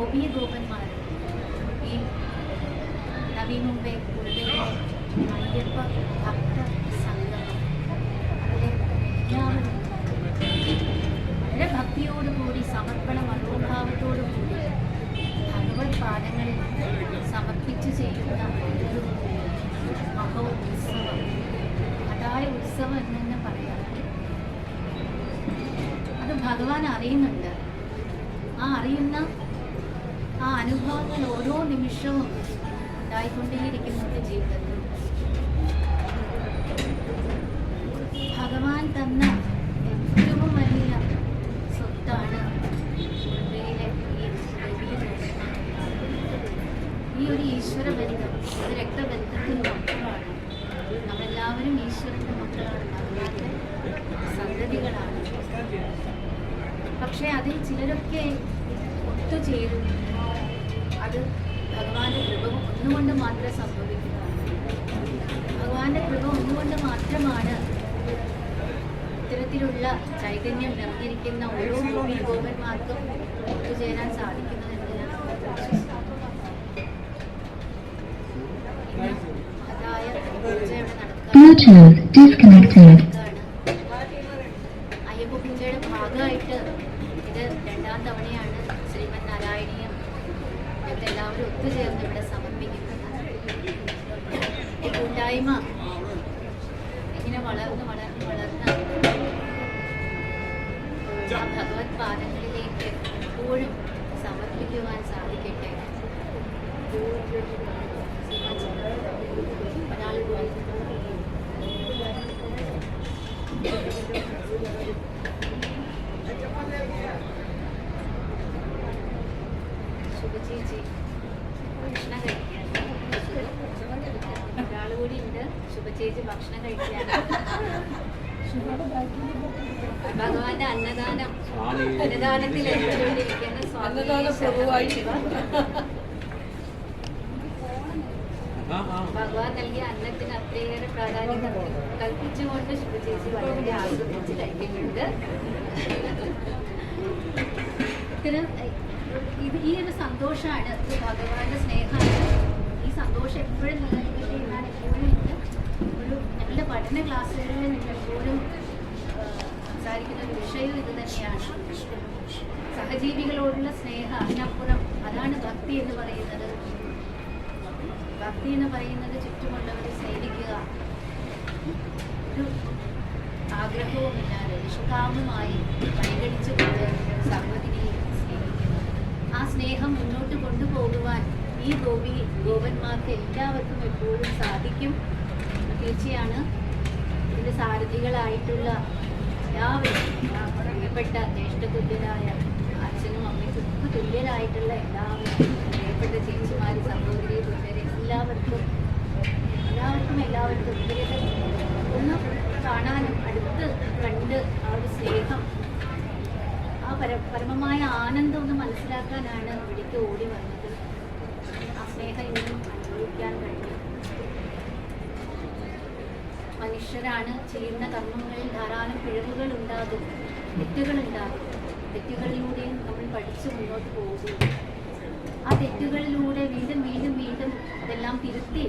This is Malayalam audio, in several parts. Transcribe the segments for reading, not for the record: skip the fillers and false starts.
ഗോപീ ഗോപന്മാർ, ഈ നവി മുംബൈ കുടുംബയിലെ അയ്യപ്പ ഭക്ത സംഗമം, അതിലെ എല്ലാവരും വളരെ ഭക്തിയോടുകൂടി സമർപ്പണ മനോഭാവത്തോടുകൂടി ഭഗവത് പാദങ്ങളിൽ സമർപ്പിച്ച് ചെയ്യുന്ന ഒരു മഹോത്സവം, അതായ ഉത്സവം എന്ന് തന്നെ പറയാം. അത് ഭഗവാൻ അറിയുന്നുണ്ട്. ആ അറിയുന്ന ആ അനുഭവങ്ങൾ ഓരോ നിമിഷവും ഉണ്ടായിക്കൊണ്ടേയിരിക്കുന്നുണ്ട് ജീവിതത്തിൽ. ഭഗവാൻ തന്ന ഏറ്റവും വലിയ സ്വത്താണ് മുംബൈയിലെ ഈ ഒരു ഈശ്വര ബന്ധം. ഇത് രക്തബന്ധത്തിൻ്റെ മക്കളാണ്. നമ്മളെല്ലാവരും ഈശ്വരൻ്റെ മക്കളാണ്, ഭഗവാന്റെ സന്തതികളാണ്. പക്ഷേ അതിൽ ചിലരൊക്കെ ഒത്തുചേരുന്നു. അത് ഭഗവാന്റെ കൃപ ഒന്നുകൊണ്ട് മാത്രം സംഭവിക്കുന്നതാണ്. ഭഗവാന്റെ കൃപ ഒന്നുകൊണ്ട് മാത്രമാണ് ഇത്തരത്തിലുള്ള ചൈതന്യം നിറഞ്ഞിരിക്കുന്ന ഓരോ ഗോപീ ഗോപന്മാർക്കും ഒത്തുചേരാൻ സാധിക്കുന്നതെന്ന് ഞാൻ മഹത്തായ പൂജ ഇവിടെ നടക്കുകയാണ്. അയ്യപ്പ പൂജയുടെ ഭാഗമായിട്ട് ഇത് 2ാം തവണയാണ് ശ്രീമൻ നാരായണീയം ഇവരെല്ലാവരും ഒത്തുചേർന്ന് ഇവിടെ സമർപ്പിക്കുന്നത്. ഈ കൂട്ടായ്മ ഇങ്ങനെ വളർന്ന് ആ ഭഗവത് പാദങ്ങളിലേക്ക് എപ്പോഴും സമർപ്പിക്കുവാൻ സാധിക്കട്ടെ. ശുഭചേച്ചി ഭക്ഷണം കഴിക്കാൻ ഒരാൾ കൂടി ഉണ്ട്. ശുഭചേച്ചി ഭക്ഷണം കഴിക്കാൻ ഭഗവാന്റെ അന്നദാനത്തിൽ ഏർപ്പെട്ടിരിക്കുന്ന ഭഗവാൻ നൽകിയ അന്നത്തിന് അത്രയേറെ പ്രാധാന്യം കൽപ്പിച്ചുകൊണ്ട് ശുഭചേച്ചി വളരെ ആസ്വദിച്ച് കഴിക്കുന്നുണ്ട്. ഇത്തരം ഈ ഒരു സന്തോഷമാണ്, ഭഗവാന്റെ സ്നേഹമാണ്. ഈ സന്തോഷം എപ്പോഴും നിലനിൽക്കട്ടെ എന്നാണ് എപ്പോഴും ഒരു ഞങ്ങളുടെ പഠന ക്ലാസ്സുകളിൽ എപ്പോഴും സംസാരിക്കുന്ന ഒരു വിഷയം ഇത് തന്നെയാണ്. സഹജീവികളോടുള്ള സ്നേഹം, അതിനപ്പുറം അതാണ് ഭക്തി എന്ന് പറയുന്നത്. ഭക്തി എന്ന് പറയുന്നത് ചുറ്റുമുള്ളവരെ സ്നേഹിക്കുക, ഒരു ആഗ്രഹവുമില്ലാതെ നിഷ്കാമമായി പരിഗണിച്ചുകൊണ്ട് സർവ്വതിനെയും സ്നേഹിക്കുന്നു. ആ സ്നേഹം മുന്നോട്ട് കൊണ്ടുപോകുവാൻ ഈ ഗോപന്മാർക്ക് എല്ലാവർക്കും എപ്പോഴും സാധിക്കും. തീർച്ചയാണ് ഇതിൻ്റെ സാരഥികളായിട്ടുള്ള എല്ലാവരും, പ്രിയപ്പെട്ട ജ്യേഷ്ഠതുല്യരായ അച്ഛനും അമ്മയ്ക്കും തുല്യരായിട്ടുള്ള എല്ലാവരും, പ്രിയപ്പെട്ട ചേച്ചിമാർ, സഹോദരി തുല്യരെ എല്ലാവർക്കും ഇവരെ ഒന്ന് കാണാനും അടുത്ത് കണ്ട് ആ ഒരു സ്നേഹം, ആ പരമമായ ആനന്ദം ഒന്ന് മനസ്സിലാക്കാനാണ് ഇവിടേക്ക് ഓടി വന്നത്. ആ സ്നേഹം ഇന്നും അനുഭവിക്കാൻ കഴിയും. മനുഷ്യരാണ്, ചെയ്യുന്ന കർമ്മങ്ങളിൽ ധാരാളം പിഴവുകൾ ഉണ്ടാകും, തെറ്റുകളുണ്ടാകും. തെറ്റുകളിലൂടെയും നമ്മൾ പഠിച്ച് മുന്നോട്ട് പോകും. ആ തെറ്റുകളിലൂടെ വീണ്ടും വീണ്ടും വീണ്ടും അതെല്ലാം തിരുത്തി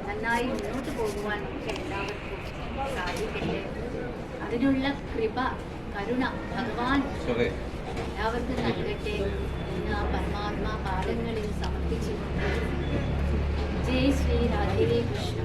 നന്നായി മുന്നോട്ട് പോകുവാൻ എല്ലാവർക്കും സാധിക്കട്ടെ. അതിനുള്ള കൃപ, കരുണ ഭഗവാൻ എല്ലാവർക്കും നൽകട്ടെ എന്ന് ആ പരമാത്മാ പാദങ്ങളിൽ സമർപ്പിച്ചുകൊണ്ട് ജയ് ശ്രീ രാധേ കൃഷ്ണ.